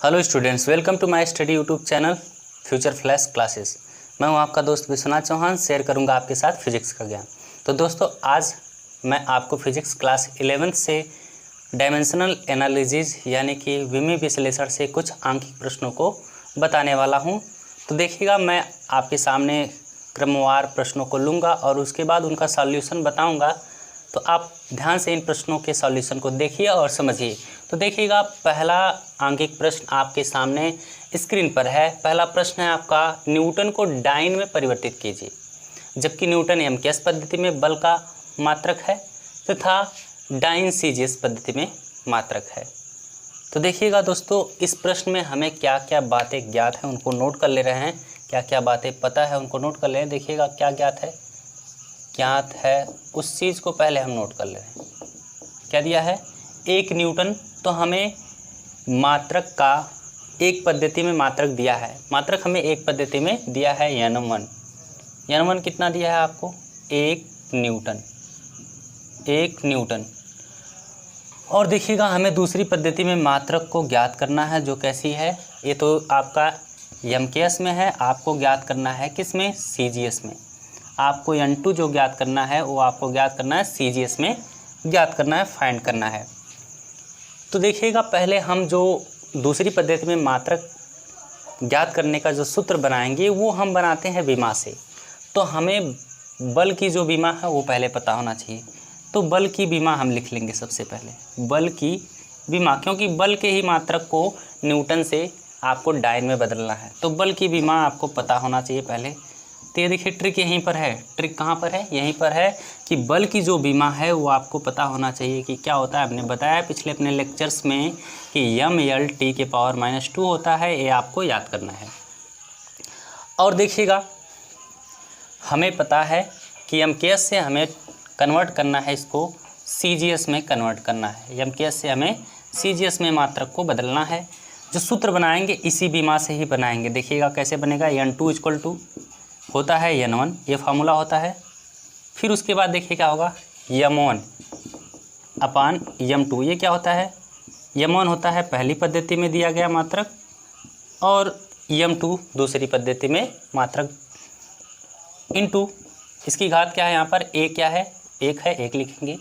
Hello students, welcome to my study YouTube channel future flash classes. मैं हूं आपका दोस्त विश्वनाथ चौहान। शेयर करूंगा आपके साथ फिजिक्स का ज्ञान। तो दोस्तों, आज मैं आपको फिजिक्स क्लास 11th से डायमेंशनल एनालिसिस यानी कि विमीय विश्लेषण से कुछ आंकिक प्रश्नों को बताने वाला हूं। तो देखिएगा, मैं आपके सामने क्रमवार प्रश्नों को लूँगा और उसके बाद उनका सॉल्यूशन बताऊँगा। तो आप ध्यान से इन प्रश्नों के सॉल्यूशन को देखिए और समझिए। तो देखिएगा, पहला आंकिक प्रश्न आपके सामने स्क्रीन पर है। पहला प्रश्न है आपका, न्यूटन को डाइन में परिवर्तित कीजिए। जबकि न्यूटन एमकेएस पद्धति में बल का मात्रक है तथा डाइन सीजीएस पद्धति में मात्रक है। तो देखिएगा दोस्तों, इस प्रश्न में हमें क्या क्या बातें ज्ञात हैं उनको नोट कर ले रहे हैं, क्या क्या बातें पता है उनको नोट कर ले रहे हैं। देखिएगा क्या ज्ञात है उस चीज़ को पहले हम नोट कर ले रहे हैं। क्या दिया है? 1 न्यूटन। तो हमें मात्रक का एक पद्धति में मात्रक दिया है। मात्रक हमें एक पद्धति में दिया है n1। n1 कितना दिया है आपको? 1 न्यूटन। और देखिएगा, हमें दूसरी पद्धति में मात्रक को ज्ञात करना है, जो कैसी है? ये तो आपका एमकेएस में है, आपको ज्ञात करना है किस में? सीजीएस में। आपको n2 जो ज्ञात करना है वो आपको ज्ञात करना है सीजीएस में ज्ञात करना है, फाइंड करना है। तो देखिएगा, पहले हम जो दूसरी पद्धति में मात्रक ज्ञात करने का जो सूत्र बनाएंगे वो हम बनाते हैं विमा से। तो हमें बल की जो विमा है वो पहले पता होना चाहिए। तो बल की विमा हम लिख लेंगे सबसे पहले, बल की विमा, क्योंकि बल के ही मात्रक को न्यूटन से आपको डाइन में बदलना है। तो बल की विमा आपको पता होना चाहिए पहले। तो ये देखिए, ट्रिक यहीं पर है। ट्रिक कहाँ पर है? यहीं पर है कि बल की जो विमा है वो आपको पता होना चाहिए कि क्या होता है। आपने बताया पिछले अपने लेक्चर्स में कि m/L(T⁻²) होता है, ये आपको याद करना है। और देखिएगा, हमें पता है कि एमकेएस से हमें कन्वर्ट करना है, इसको सीजीएस में कन्वर्ट करना है। एमकेएस से हमें सीजीएस में मात्रक को बदलना है। जो सूत्र बनाएंगे इसी विमा से ही बनाएंगे। देखिएगा कैसे बनेगा। n2 = होता है n1, ये फार्मूला होता है। फिर उसके बाद देखिए क्या होगा, m1/m2, ये क्या होता है? m1 होता है पहली पद्धति में दिया गया मात्रक और m2 दूसरी पद्धति में मात्रक, इनटू इसकी घात क्या है यहाँ पर? a क्या है? 1 है, 1 लिखेंगे,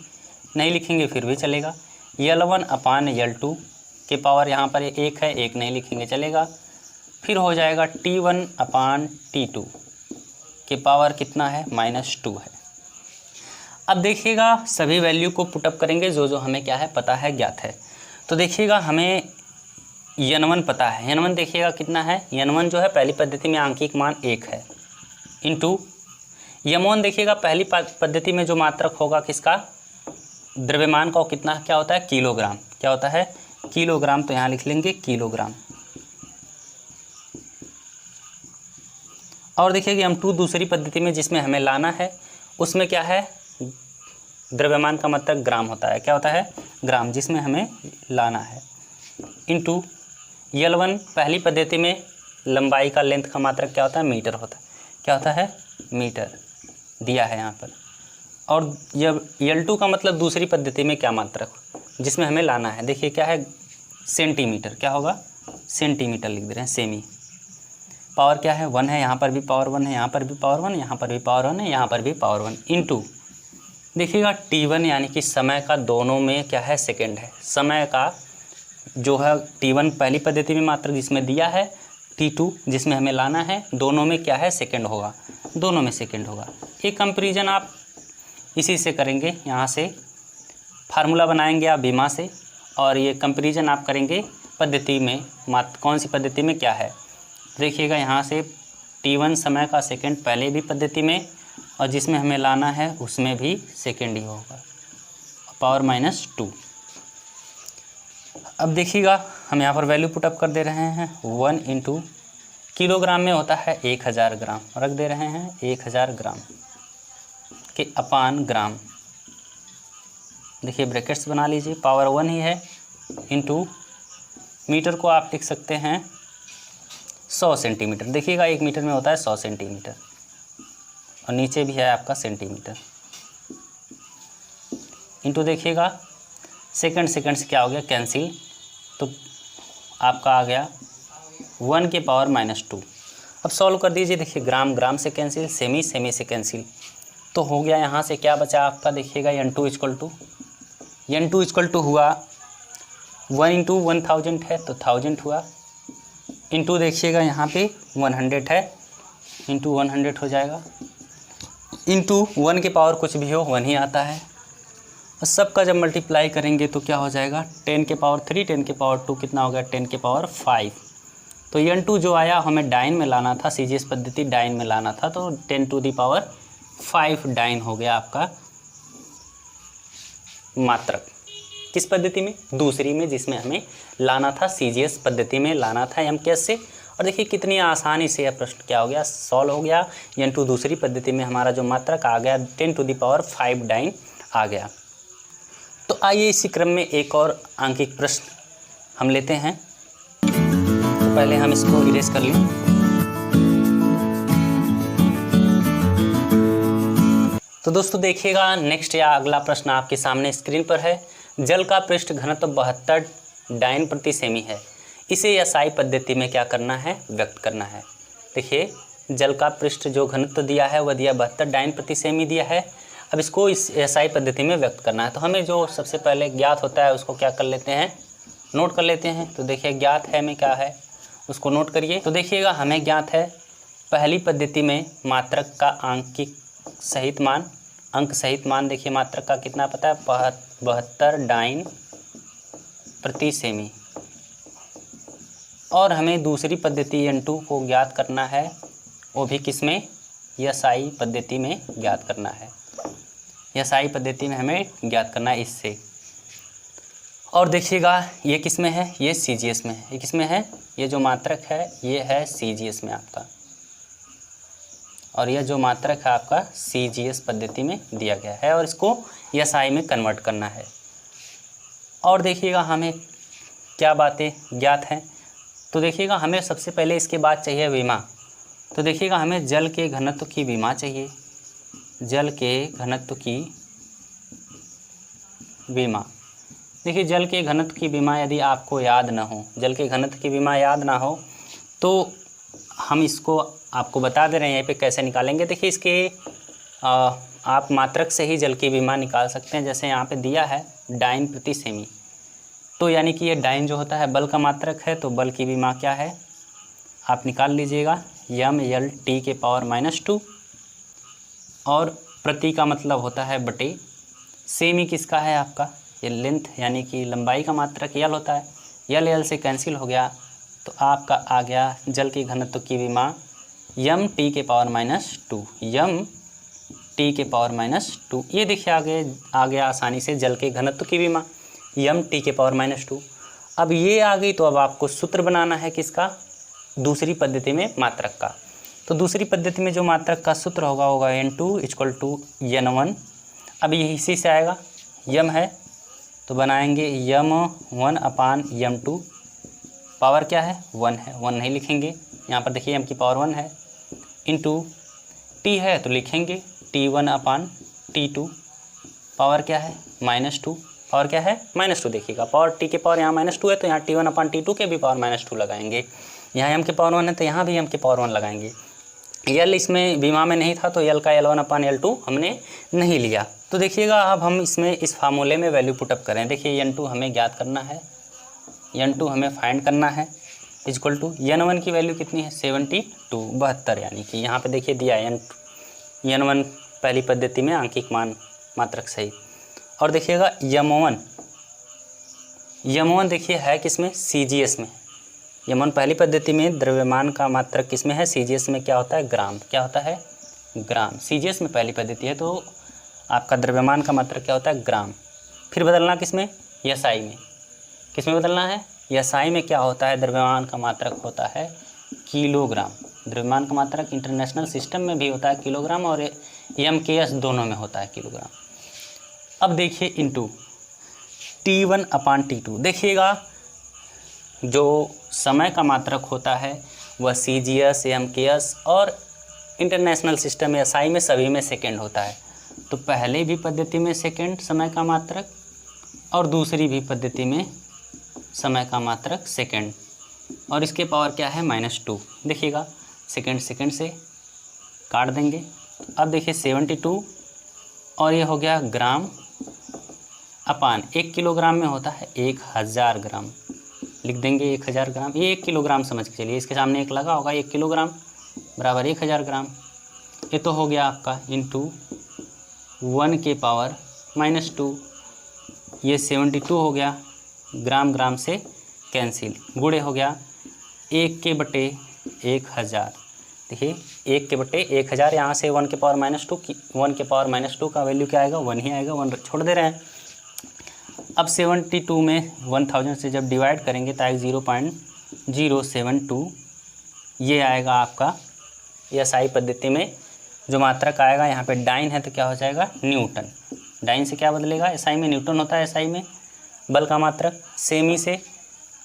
नहीं लिखेंगे फिर भी चलेगा। L1/L2 के पावर यहाँ पर 1 है, 1 नहीं लिखेंगे चलेगा। फिर हो जाएगा T1/T2 के पावर कितना है? -2 है। अब देखिएगा, सभी वैल्यू को पुटअप करेंगे जो हमें क्या है पता है, ज्ञात है। तो देखिएगा, हमें n1 पता है। n1 देखिएगा कितना है? n1 जो है पहली पद्धति में आंकिक मान 1 है, इंटू m1 देखिएगा पहली पद्धति में जो मात्रक होगा किसका? द्रव्यमान का, कितना क्या होता है? किलोग्राम। क्या होता है? किलोग्राम। तो यहाँ लिख लेंगे किलोग्राम। और देखिए m2 दूसरी पद्धति में जिसमें हमें लाना है उसमें क्या है? द्रव्यमान का मात्रक ग्राम होता है। क्या होता है? ग्राम, जिसमें हमें लाना है, इंटू L1 पहली पद्धति में लंबाई का, लेंथ का मात्रक क्या होता है? मीटर होता है। क्या होता है? मीटर दिया है यहाँ पर। और L2 का मतलब दूसरी पद्धति में क्या मात्रक जिसमें हमें लाना है? देखिए क्या है? सेंटीमीटर। क्या होगा? सेंटीमीटर लिख दे रहे हैं, सेमी। पावर क्या है? 1 है, यहाँ पर भी पावर 1 है, यहाँ पर भी पावर 1, यहाँ पर भी पावर 1 है, यहाँ पर भी पावर 1, इंटू देखिएगा T1 यानी कि समय का, दोनों में क्या है? सेकंड है। समय का जो है T1 पहली पद्धति में मात्रक जिसमें दिया है, T2 जिसमें हमें लाना है, दोनों में क्या है? सेकंड होगा, दोनों में सेकंड होगा। एक कंपेरिजन आप इसी से करेंगे, यहाँ से फार्मूला बनाएंगे आप विमा से, और ये कंपेरिजन आप करेंगे पद्धति में, कौन सी पद्धति में क्या है। देखिएगा यहाँ से T1 समय का सेकंड पहले भी पद्धति में और जिसमें हमें लाना है उसमें भी सेकंड ही होगा, पावर -2। अब देखिएगा, हम यहाँ पर वैल्यू पुटअप कर दे रहे हैं। 1 × किलोग्राम में होता है 1000 ग्राम, रख दे रहे हैं 1000 ग्राम के अपान ग्राम। देखिए ब्रैकेट्स बना लीजिए, पावर 1 ही है, इंटू मीटर को आप लिख सकते हैं 100 सेंटीमीटर। देखिएगा 1 मीटर में होता है 100 सेंटीमीटर, और नीचे भी है आपका सेंटीमीटर, इंटू देखिएगा सेकंड से क्या हो गया? कैंसिल। तो आपका आ गया 1 के पावर -2। अब सॉल्व कर दीजिए। देखिए ग्राम ग्राम से कैंसिल, सेमी सेमी से कैंसिल, तो हो गया यहाँ से क्या बचा आपका, देखिएगा n2 इक्वल टू हुआ 1 × 1000 है तो 1000 हुआ, इंटू देखिएगा यहाँ पे 100 है, इंटू 100 हो जाएगा, इंटू 1 के पावर कुछ भी हो 1 ही आता है। और सबका जब मल्टीप्लाई करेंगे तो क्या हो जाएगा, 10 के पावर 3, 10 के पावर 2 कितना हो गया, 10 के पावर 5। तो n2 जो आया हमें डाइन में लाना था, CGS पद्धति डाइन में लाना था, तो 10⁵ डाइन हो गया आपका मात्रक। किस पद्धति में, दूसरी में, जिसमें हमें लाना था CGS पद्धति में लाना था MKS से। और देखिए कितनी आसानी से यह प्रश्न क्या हो गया, सॉल्व हो गया। n2 दूसरी पद्धति में हमारा जो मात्रक आ गया 10⁵ डाइन आ गया। तो आइए इसी क्रम में एक और आंकिक प्रश्न हम लेते हैं। तो पहले हम इसको इरेज कर लें। तो दोस्तों देखिएगा नेक्स्ट या अगला प्रश्न आपके सामने स्क्रीन पर है। जल का पृष्ठ घनत्व 72 डाइन प्रति सेमी है, इसे SI पद्धति में क्या करना है, व्यक्त करना है। देखिए जल का पृष्ठ जो घनत्व दिया है वह दिया 72 डाइन प्रति सेमी दिया है। अब इसको इस SI पद्धति में व्यक्त करना है, तो हमें जो सबसे पहले ज्ञात होता है उसको क्या कर लेते हैं, नोट कर लेते हैं। तो देखिए ज्ञात है में क्या है उसको नोट करिए। तो देखिएगा हमें ज्ञात है पहली पद्धति में मात्रक का अंक सहित मान देखिए मात्रक का कितना पता है, 72 डाइन प्रति सेमी। और हमें दूसरी पद्धति n2 को ज्ञात करना है, वो भी किसमें, SI पद्धति में ज्ञात करना है। SI पद्धति में हमें ज्ञात करना है इससे। और देखिएगा ये किस में है, ये CGS में है। ये किस में है, ये जो मात्रक है ये है CGS में आपका, और यह जो मात्रक है आपका CGS पद्धति में दिया गया है, और इसको SI में कन्वर्ट करना है। और देखिएगा हमें क्या बातें ज्ञात हैं। तो देखिएगा हमें सबसे पहले इसके बाद चाहिए विमा। तो देखिएगा हमें जल के घनत्व की विमा चाहिए, जल के घनत्व की विमा। देखिए जल के घनत्व की विमा यदि आपको याद ना हो, जल के घनत्व की विमा याद ना हो, तो हम इसको आपको बता दे रहे हैं यहाँ पे कैसे निकालेंगे। देखिए इसके आप मात्रक से ही जल की विमा निकाल सकते हैं। जैसे यहाँ पे दिया है डाइन प्रति सेमी, तो यानी कि ये डाइन जो होता है बल का मात्रक है, तो बल की विमा क्या है आप निकाल लीजिएगा, mLT के पावर -2। और प्रति का मतलब होता है बटे, सेमी किसका है आपका, ये लेंथ यानी कि लंबाई का मात्रक यल होता है, यल से कैंसिल हो गया, तो आपका आ गया जल की घनत्व की विमा mT के पावर -2, mT के पावर -2। ये देखिए आ गया आसानी से जल के घनत्व की विमा mT के पावर -2। अब ये आ गई, तो अब आपको सूत्र बनाना है किसका, दूसरी पद्धति में मात्रक का। तो दूसरी पद्धति में जो मात्रक का सूत्र होगा n2 = n1। अब ये इसी से आएगा, m है तो बनाएंगे m1/m2, पावर क्या है 1 है, 1 नहीं लिखेंगे यहाँ पर, देखिए m की पावर 1 है, इंटू t है तो लिखेंगे T1/T2, पावर क्या है -2, पावर क्या है -2। देखिएगा पावर t के पावर यहाँ -2 है, तो यहाँ T1/T2 के भी पावर -2 लगाएंगे। यहाँ m के पावर 1 है तो यहाँ भी m के पावर 1 लगाएंगे। यल इसमें विमा में नहीं था, तो यल का L1/L2 हमने नहीं लिया। तो देखिएगा अब हम इसमें इस फार्मूले में वैल्यू पुटअप करें। देखिए n2 हमें ज्ञात करना है, n2 हमें फाइंड करना है, इक्वल टू n1 की वैल्यू कितनी है 72, 72, यानी कि यहाँ पे देखिए दिया है n1 पहली पद्धति में आंकिक मान मात्रक सही। और देखिएगा m1 देखिए है किसमें, CGS में। m1 पहली पद्धति में द्रव्यमान का मात्रक किसमें है, CGS में क्या होता है, ग्राम। क्या होता है, ग्राम। CGS में पहली पद्धति है तो आपका द्रव्यमान का मात्रक क्या होता है, ग्राम। फिर बदलना किसमें, SI में। किसमें बदलना है, SI में क्या होता है, द्रव्यमान का मात्रक होता है किलोग्राम। द्रव्यमान का मात्रक इंटरनेशनल सिस्टम में भी होता है किलोग्राम, और MKS दोनों में होता है किलोग्राम। अब देखिए इंटू T1/T2। देखिएगा जो समय का मात्रक होता है वह CGS, MKS और इंटरनेशनल सिस्टम SI में सभी में सेकेंड होता है। तो पहले भी पद्धति में सेकेंड समय का मात्रक, और दूसरी भी पद्धति में समय का मात्रक सेकेंड। और इसके पावर क्या है -2। देखिएगा सेकंड से काट देंगे। अब देखिए 72 और ये हो गया ग्राम अपान 1 किलोग्राम में होता है 1000 ग्राम, लिख देंगे 1000 ग्राम। ये 1 किलोग्राम समझ के चलिए, इसके सामने एक लगा होगा, 1 किलोग्राम बराबर 1000 ग्राम। ये तो हो गया आपका इंटू 1 के पावर -2, ये 72 हो गया, ग्राम ग्राम से कैंसिल, गुणे हो गया 1 के बटे 1000। देखिए 1 के बटे 1000, यहाँ से 1 के पावर -2 की 1 के पावर -2 का वैल्यू क्या आएगा, 1 ही आएगा, 1 छोड़ दे रहे हैं। अब 72 में 1000 से जब डिवाइड करेंगे तो आएगा 0.072, ये आएगा आपका एसआई पद्धति में जो मात्रक आएगा। यहाँ पे डाइन है तो क्या हो जाएगा, न्यूटन। डाइन से क्या बदलेगा, एसआई में न्यूटन होता है, एसआई में बल का मात्रक। सेमी से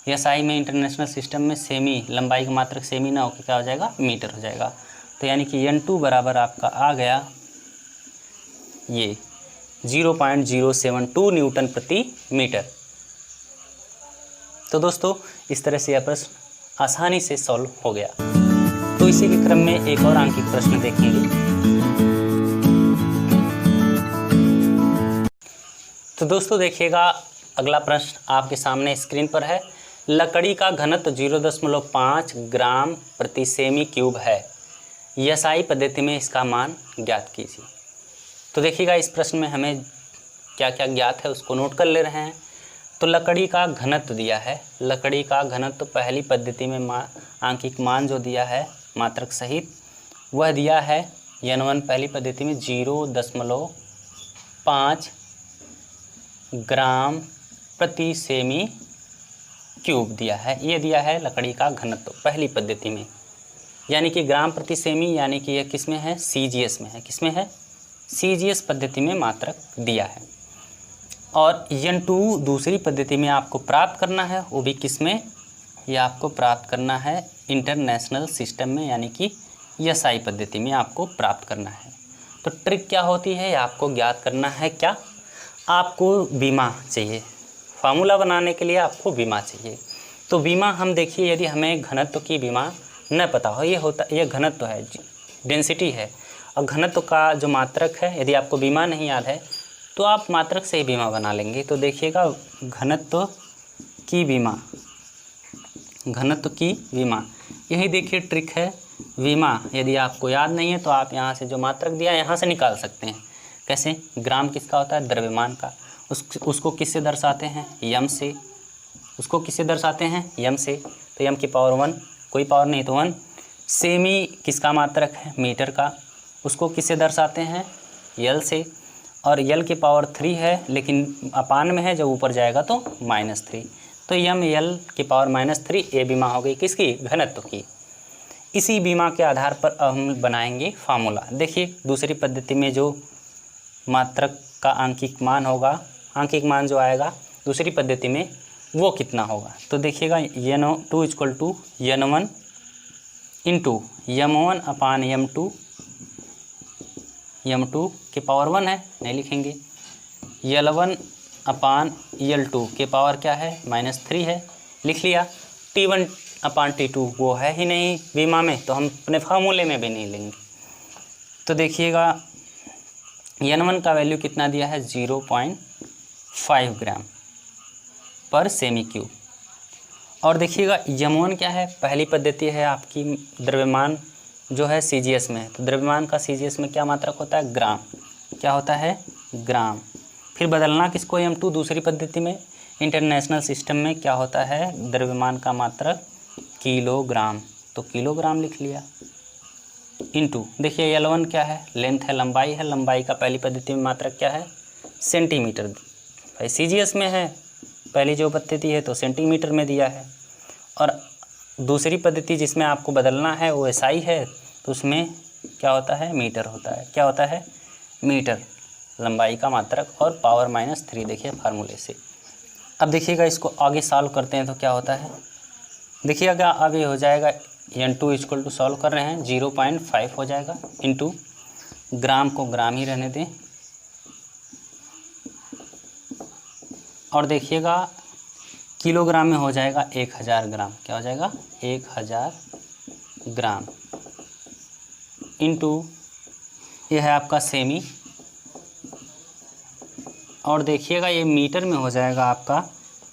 एसआई में इंटरनेशनल सिस्टम में सेमी, लंबाई का मात्रक सेमी ना होकर क्या हो जाएगा, मीटर हो जाएगा। तो यानी कि N2 बराबर आपका आ गया ये 0.072 न्यूटन प्रति मीटर। तो दोस्तों इस तरह से यह प्रश्न आसानी से सॉल्व हो गया। तो इसी के क्रम में एक और आंकिक प्रश्न देखेंगे। तो दोस्तों देखिएगा अगला प्रश्न आपके सामने स्क्रीन पर है। लकड़ी का घनत्व 0.5 ग्राम प्रति सेमी क्यूब है, एसआई पद्धति में इसका मान ज्ञात कीजिए। तो देखिएगा इस प्रश्न में हमें क्या क्या ज्ञात है उसको नोट कर ले रहे हैं। तो लकड़ी का घनत्व दिया है, लकड़ी का घनत्व पहली पद्धति में आंकिक मान जो दिया है मात्रक सहित वह दिया है N1 पहली पद्धति में 0.5 ग्राम प्रति सेमी क्यूब दिया है। ये दिया है लकड़ी का घनत्व पहली पद्धति में, यानी कि ग्राम प्रति सेमी, यानी कि यह किस में है, CGS में है। किस में है, CGS पद्धति में मात्रक दिया है। और N2 दूसरी पद्धति में आपको प्राप्त करना है, वो भी किस में, यह आपको प्राप्त करना है इंटरनेशनल सिस्टम में, यानी कि एसआई पद्धति में आपको प्राप्त करना है। तो ट्रिक क्या होती है, आपको ज्ञात करना है क्या, आपको बीमा चाहिए। फार्मूला बनाने के लिए आपको बीमा चाहिए। तो बीमा हम देखिए, यदि हमें घनत्व की बीमा न पता हो, ये होता, ये घनत्व है, डेंसिटी है, और घनत्व का जो मात्रक है यदि आपको बीमा नहीं याद है तो आप मात्रक से ही बीमा बना लेंगे। तो देखिएगा घनत्व की बीमा, घनत्व की बीमा, यही देखिए ट्रिक है। बीमा यदि आपको याद नहीं है तो आप यहाँ से जो मात्रक दिया है यहाँ से निकाल सकते हैं। कैसे, ग्राम किसका होता है, द्रव्यमान का, उसको किससे दर्शाते हैं, यम से। उसको किससे दर्शाते हैं, यम से। तो यम की पावर 1, कोई पावर नहीं तो 1। सेमी किसका मात्रक है, मीटर का, उसको किससे दर्शाते हैं, यल से। और यल की पावर 3 है, लेकिन अपान में है, जब ऊपर जाएगा तो -3। तो यम यल की पावर -3, ये बीमा हो गई किसकी, घनत्व की। इसी बीमा के आधार पर हम बनाएंगे फार्मूला। देखिए दूसरी पद्धति में जो मात्रक का आंकिक मान होगा, आंकिक मान जो आएगा दूसरी पद्धति में वो कितना होगा। तो देखिएगा N2 = N1 इंटू M1 अपान M2, M2 के पावर 1 है, नहीं लिखेंगे। L1 अपान L2 के पावर क्या है, -3 है, लिख लिया। T1 अपान T2 वो है ही नहीं बीमा में, तो हम अपने फार्मूले में भी नहीं लेंगे। तो देखिएगा N1 का वैल्यू कितना दिया है, 0.5 ग्राम पर सेमी क्यूब। और देखिएगा M1 क्या है, पहली पद्धति है आपकी, द्रव्यमान जो है CGS में है। तो द्रव्यमान का CGS में क्या मात्रक होता है, ग्राम। क्या होता है, ग्राम। फिर बदलना किसको, M2 दूसरी पद्धति में इंटरनेशनल सिस्टम में क्या होता है, द्रव्यमान का मात्रक किलोग्राम, तो किलोग्राम लिख लिया। इंटू देखिए L1 क्या है, लेंथ है, लंबाई है, लंबाई का पहली पद्धति में मात्रक क्या है, सेंटीमीटर। भाई CGS में है पहली जो पद्धति है तो सेंटीमीटर में दिया है। और दूसरी पद्धति जिसमें आपको बदलना है वो SI है, तो उसमें क्या होता है, मीटर होता है। क्या होता है, मीटर, लंबाई का मात्रक, और पावर -3 देखिए फार्मूले से। अब देखिएगा इसको आगे सॉल्व करते हैं तो क्या होता है, देखिएगा आगे हो जाएगा N2 = सॉल्व कर रहे हैं 0.5 हो जाएगा, इंटू ग्राम को ग्राम ही रहने दें। और देखिएगा किलोग्राम में हो जाएगा 1000 ग्राम। क्या हो जाएगा? 1000 ग्राम इंटू ये है आपका सेमी, और देखिएगा ये मीटर में हो जाएगा आपका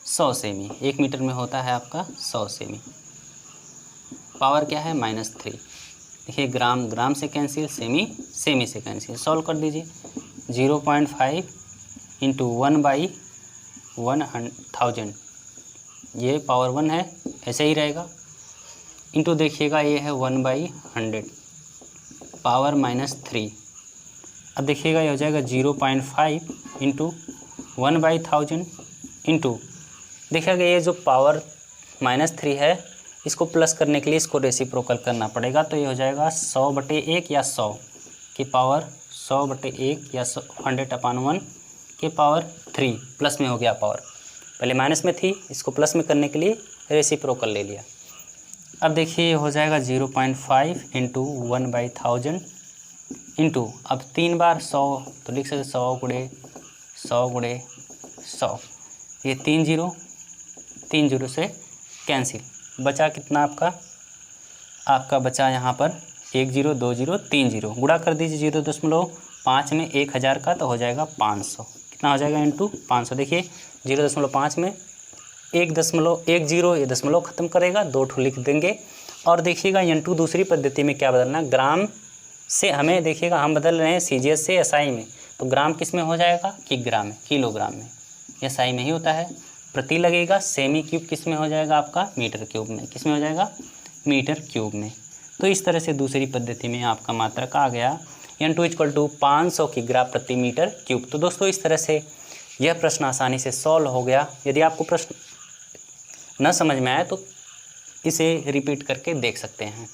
100 सेमी। 1 मीटर में होता है आपका 100 सेमी। पावर क्या है? -3। देखिए ग्राम ग्राम से कैंसिल, सेमी सेमी से कैंसिल। सॉल्व कर दीजिए। 0.5 इंटू 1/1000, ये पावर 1 है, ऐसे ही रहेगा। इंटू देखिएगा ये है 1/100 पावर -3। अब देखिएगा ये हो जाएगा 0.5 इंटू 1/1000 इंटू देखिएगा ये जो पावर -3 है, इसको प्लस करने के लिए इसको रेसिप्रोकल करना पड़ेगा। तो ये हो जाएगा 100/1 या 100 की पावर 100/1 या 100/1 के पावर 3, प्लस में हो गया पावर। पहले माइनस में थी, इसको प्लस में करने के लिए रेसिप्रोकल ले लिया। अब देखिए ये हो जाएगा 0.5 इंटू 1/1000 इंटू, अब 3 बार 100 तो लिख सकते 100 × 100 × 100, ये 3 0 से कैंसिल। बचा कितना आपका बचा यहाँ पर 1 0 2 0 3 0। गुणा कर दीजिए 0.5 में 1000 का, तो हो जाएगा 500। कितना हो जाएगा? इंटू 500। देखिए 0.5 में 1 0 ये दशमलव ख़त्म करेगा, 2 ठो लिख देंगे। और देखिएगा इंटू दूसरी पद्धति में क्या बदलना, ग्राम से हमें देखिएगा हम बदल रहे हैं सीजीएस से एसआई में, तो ग्राम किस में हो जाएगा? किग्राम में, किलोग्राम में। एसआई में ही होता है, प्रति लगेगा। सेमी क्यूब किस में हो जाएगा? आपका मीटर क्यूब में। किस में हो जाएगा? मीटर क्यूब में। तो इस तरह से दूसरी पद्धति में आपका मात्रक आ गया N2 = 500 किग्रा प्रति मीटर क्यूब। तो दोस्तों इस तरह से यह प्रश्न आसानी से सॉल्व हो गया। यदि आपको प्रश्न न समझ में आए तो इसे रिपीट करके देख सकते हैं।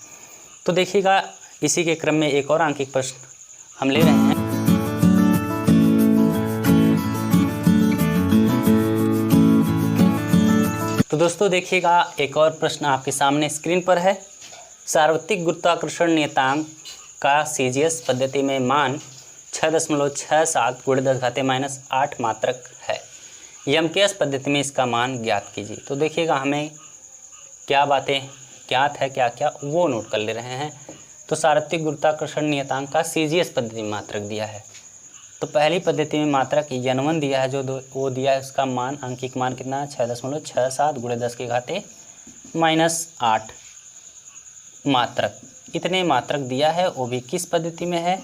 तो देखिएगा इसी के क्रम में एक और आंकिक प्रश्न हम ले रहे हैं। तो दोस्तों देखिएगा एक और प्रश्न आपके सामने स्क्रीन पर है। सार्वत्रिक गुरुत्वाकर्षण नियतांक का सीजीएस पद्धति में मान 6.67 × 10⁻⁸ मात्रक है। एमकेएस पद्धति में इसका मान ज्ञात कीजिए। तो देखिएगा हमें क्या बातें ज्ञात है, क्या क्या वो नोट कर ले रहे हैं। तो सार्वत्रिक गुरुत्वाकर्षण नियतांक का सीजीएस पद्धति में मात्रक दिया है। तो पहली पद्धति में मात्रक N1 दिया है, जो वो दिया है उसका मान, अंकिक मान कितना है? 6.67 × 10⁻⁸ मात्रक। इतने मात्रक दिया है, वो भी किस पद्धति में है?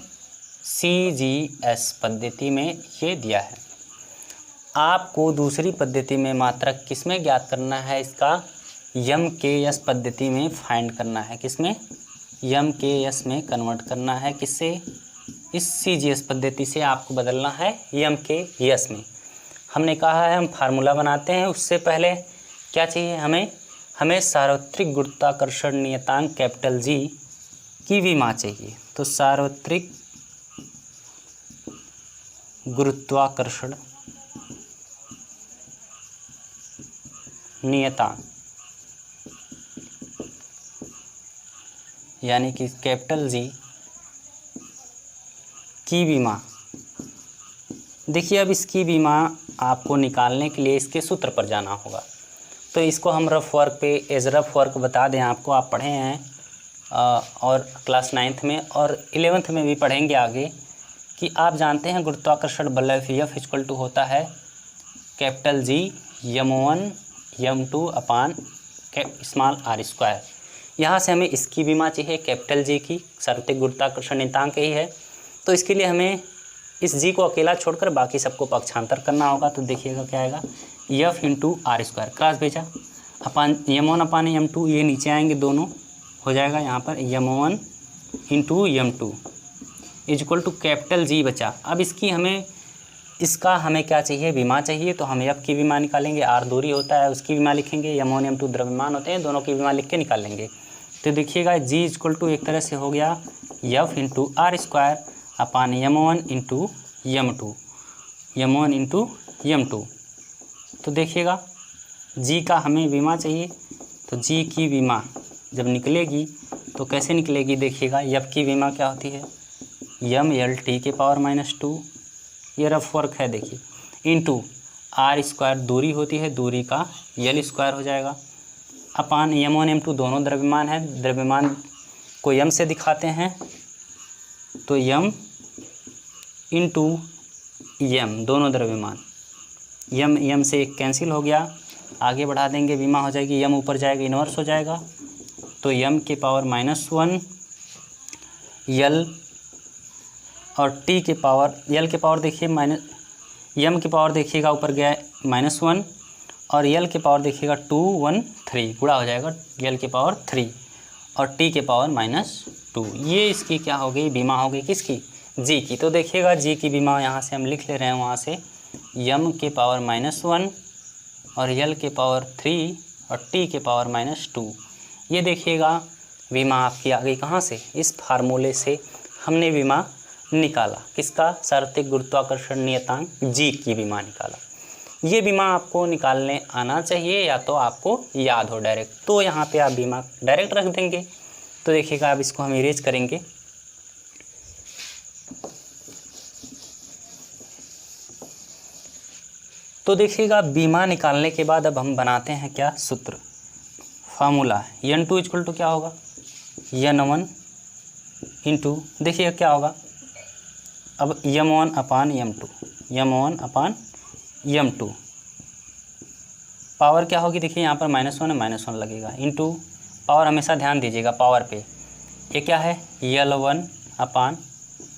सीजीएस पद्धति में ये दिया है। आपको दूसरी पद्धति में मात्रक किस में ज्ञात करना है? इसका एमकेएस पद्धति में फाइंड करना है। किसमें? एमकेएस में कन्वर्ट करना है। किससे? इस सीजीएस पद्धति से आपको बदलना है एमकेएस में। हमने कहा है हम फार्मूला बनाते हैं, उससे पहले क्या चाहिए हमें सार्वत्रिक गुरुत्वाकर्षण नियतांक कैपिटल जी की विमा चाहिए। तो सार्वत्रिक गुरुत्वाकर्षण नियतांक यानी कि कैपिटल जी की विमा। देखिए अब इसकी विमा आपको निकालने के लिए इसके सूत्र पर जाना होगा। तो इसको हम रफ वर्क पे एज रफ वर्क बता दें आपको, आप पढ़े हैं और क्लास 9th में और 11th में भी पढ़ेंगे आगे, कि आप जानते हैं गुरुत्वाकर्षण बल F = होता है कैपिटल जी m1 m2 अपान स्मॉल r²। यहाँ से हमें इसकी विमा चाहिए कैपिटल जी की, सार्वत्रिक गुरुत्वाकर्षण नियतांक ही है। तो इसके लिए हमें इस जी को अकेला छोड़कर बाकी सबको पक्षांतर करना होगा। तो देखिएगा क्या आएगा, F × r², क्रॉस भेजा, अपान m1 अपान m2, ये नीचे आएंगे दोनों, हो जाएगा यहाँ पर m1 × m2 = कैपिटल जी बचा। अब इसका हमें क्या चाहिए? विमा चाहिए। तो हम F की विमा निकालेंगे, R दूरी होता है उसकी विमा लिखेंगे, m1 m2 द्रव्यमान होते हैं, दोनों की विमा लिख के निकालेंगे। तो देखिएगा G = एक तरह से हो गया F × r² अपान m1 × m2। तो देखिएगा G का हमें विमा चाहिए, तो G की विमा जब निकलेगी तो कैसे निकलेगी? देखिएगा F की विमा क्या होती है? mLT⁻², ये रफ वर्क है देखिए, इंटू आर स्क्वायर दूरी होती है, दूरी का यल स्क्वायर हो जाएगा, अपान m1 m2 दोनों द्रव्यमान है, द्रव्यमान को m से दिखाते हैं तो m इंटू m दोनों द्रव्यमान, m से एक कैंसिल हो गया, आगे बढ़ा देंगे विमा हो जाएगी, m ऊपर जाएगा इन्वर्स हो जाएगा तो m के पावर -1 यल और t के पावर, यल के पावर देखिए m के पावर देखिएगा ऊपर गया -1 और यल के पावर देखिएगा 2 1 3 गुणा हो जाएगा यल के पावर 3 और t के पावर -2। ये इसकी क्या हो गई, विमा हो गई किसकी, g की। तो देखिएगा g की विमा यहाँ से हम लिख ले रहे हैं, वहाँ से m के पावर -1 और यल के पावर 3 और t के पावर -2। ये देखिएगा विमा आपकी आ गई कहाँ से, इस फार्मूले से हमने विमा निकाला, किसका, सार्वत्रिक गुरुत्वाकर्षण नियतांक g की विमा निकाला। ये विमा आपको निकालने आना चाहिए या तो आपको याद हो डायरेक्ट, तो यहाँ पे आप विमा डायरेक्ट रख देंगे। तो देखिएगा अब इसको हम इरेज करेंगे, तो देखिएगा विमा निकालने के बाद अब हम बनाते हैं क्या, सूत्र, फार्मूला n2 इक्वल टू क्या होगा, n1 इंटू, देखिएगा क्या होगा अब m1 अपान m2, m1 अपान m2, पावर क्या होगी, देखिए यहाँ पर -1 है, -1 लगेगा, इंटू पावर हमेशा ध्यान दीजिएगा पावर पे, ये क्या है L1 अपान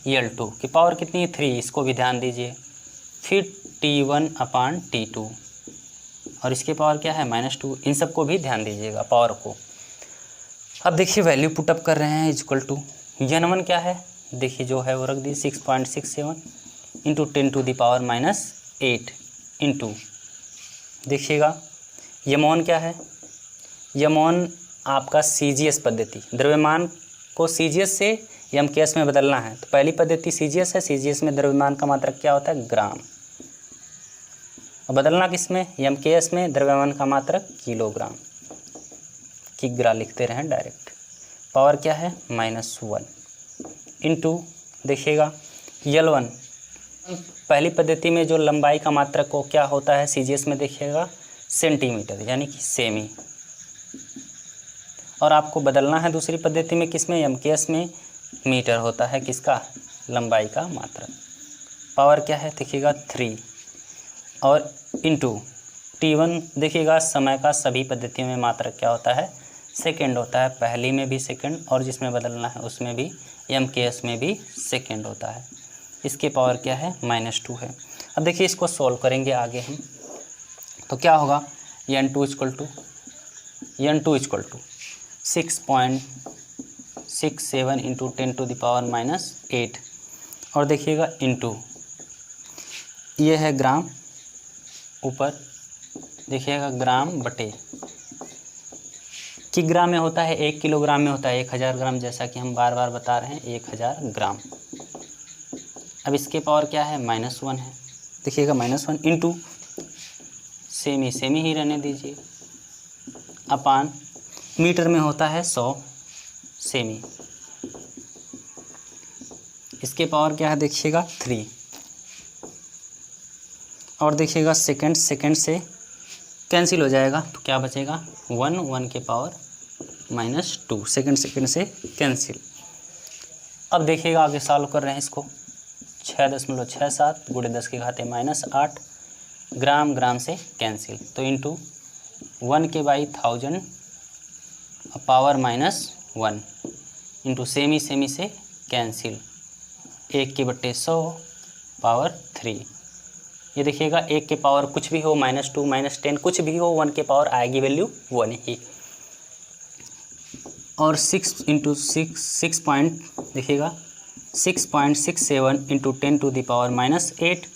L2 की पावर कितनी है 3, इसको भी ध्यान दीजिए, फिर T1 अपान T2 और इसके पावर क्या है -2, इन सबको भी ध्यान दीजिएगा पावर को। अब देखिए वैल्यू पुटअप कर रहे हैं, इक्वल टू n1 क्या है, देखिए जो है वो रख दी 6.67 इंटू 10⁻⁻8 इंटू, देखिएगा m1 क्या है, m1 आपका CGS पद्धति, द्रव्यमान को CGS से MKS में बदलना है, तो पहली पद्धति CGS है, CGS में द्रव्यमान का मात्रक क्या होता है, ग्राम, और बदलना किस में, MKS में द्रव्यमान का मात्रक किलोग्राम, किग्रा लिखते रहें डायरेक्ट, पावर क्या है -1 इंटू, देखिएगा L1 पहली पद्धति में जो लंबाई का मात्रक को क्या होता है CGS में देखिएगा सेंटीमीटर यानी कि सेमी, और आपको बदलना है दूसरी पद्धति में किस में, MKS में मीटर होता है किसका, लंबाई का मात्रक, पावर क्या है देखिएगा 3 और इंटू T1, देखिएगा समय का सभी पद्धतियों में मात्रक क्या होता है, सेकंड होता है, पहली में भी सेकंड और जिसमें बदलना है उसमें भी MKS में भी सेकंड होता है, इसके पावर क्या है -2 है। अब देखिए इसको सॉल्व करेंगे आगे हम, तो क्या होगा n2 इक्वल टू 6.67 इंटू 10⁻⁻8 और देखिएगा इंटू, ये है ग्राम, ऊपर देखिएगा ग्राम बटे, किग्रा में होता है, 1 किलोग्राम में होता है 1000 ग्राम, जैसा कि हम बार बार बता रहे हैं 1000 ग्राम। अब इसके पावर क्या है -1 है, देखिएगा -1 इंटू सेमी ही रहने दीजिए, अपान मीटर में होता है 100 सेमी, इसके पावर क्या है देखिएगा 3 और देखिएगा सेकंड से कैंसिल हो जाएगा तो क्या बचेगा 1 के पावर -2, सेकंड से कैंसिल। अब देखिएगा आगे सॉल्व कर रहे हैं इसको, 6.67 गुणे 10 की घाते -8 ग्राम से कैंसिल, तो इंटू 1 के बाई 1000 पावर -1 इंटू सेमी से कैंसिल, 1 के बट्टे 100 पावर 3, ये देखिएगा 1 के पावर कुछ भी हो -2 -10 कुछ भी हो, 1 के पावर आएगी वैल्यू 1 ही, और 6 इंटू 6 पॉइंट देखिएगा 6.67 इंटू 10⁻⁻8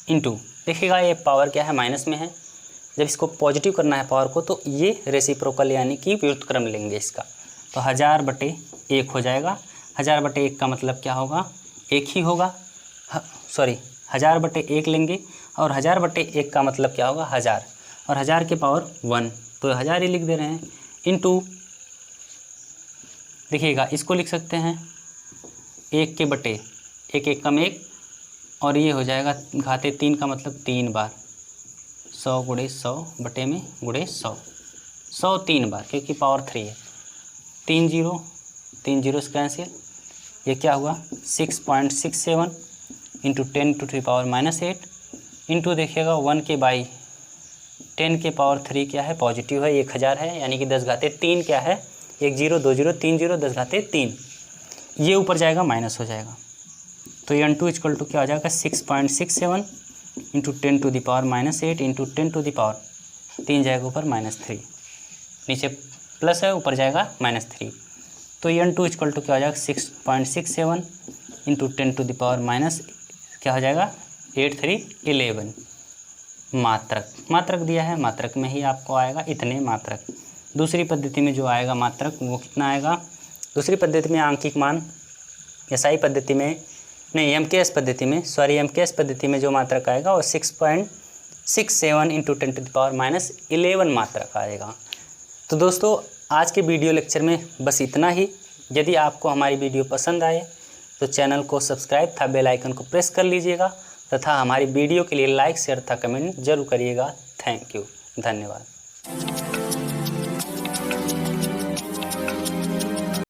इंटू, देखिएगा ये पावर क्या है माइनस में है, जब इसको पॉजिटिव करना है पावर को तो ये रेसिप्रोकल यानी कि व्युत्क्रम लेंगे इसका, तो 1000/1 हो जाएगा, 1000/1 का मतलब क्या होगा, 1 ही होगा, सॉरी 1000/1 लेंगे और 1000/1 का मतलब क्या होगा 1000, और 1000 के पावर 1 तो 1000 ही लिख दे रहे हैं, इंटू देखिएगा इसको लिख सकते हैं 1 के बटे 1 1 कम 1 और ये हो जाएगा घाते 3 का मतलब 3 बार 100 गुणे 100 बटे में गुणे 100, 100 3 बार क्योंकि पावर 3 है। 3 0 से कैंसिल, ये क्या हुआ 6.67 इंटू 10⁻⁻8 इंटू देखिएगा 1 के बाई 10 के पावर 3 क्या है पॉजिटिव है 1000 है, यानी कि 10⁻³ क्या है 1 0 2 0 3 0 10⁻3, ये ऊपर जाएगा माइनस हो जाएगा। तो n2 इक्वल टू क्या हो जाएगा 6.67 इंटू 10⁻⁻8 इंटू 10⁻3 जाएगा ऊपर -3, नीचे प्लस है ऊपर जाएगा -3। तो n2 इक्वल टू क्या हो जाएगा 6.67 इंटू 10⁻⁻, क्या हो जाएगा 8 3 11 मात्रक दिया है, मात्रक में ही आपको आएगा इतने मात्रक। दूसरी पद्धति में जो आएगा मात्रक वो कितना आएगा, दूसरी पद्धति में आंकिक मान, एसआई पद्धति में नहीं एमकेएस पद्धति में, सॉरी एमकेएस पद्धति में जो मात्रक आएगा वो 6.67 इंटू 10⁻11 मात्रक आएगा। तो दोस्तों आज के वीडियो लेक्चर में बस इतना ही। यदि आपको हमारी वीडियो पसंद आए तो चैनल को सब्सक्राइब तथा बेल आइकन को प्रेस कर लीजिएगा तथा हमारी वीडियो के लिए लाइक शेयर तथा कमेंट जरूर करिएगा। थैंक यू, धन्यवाद।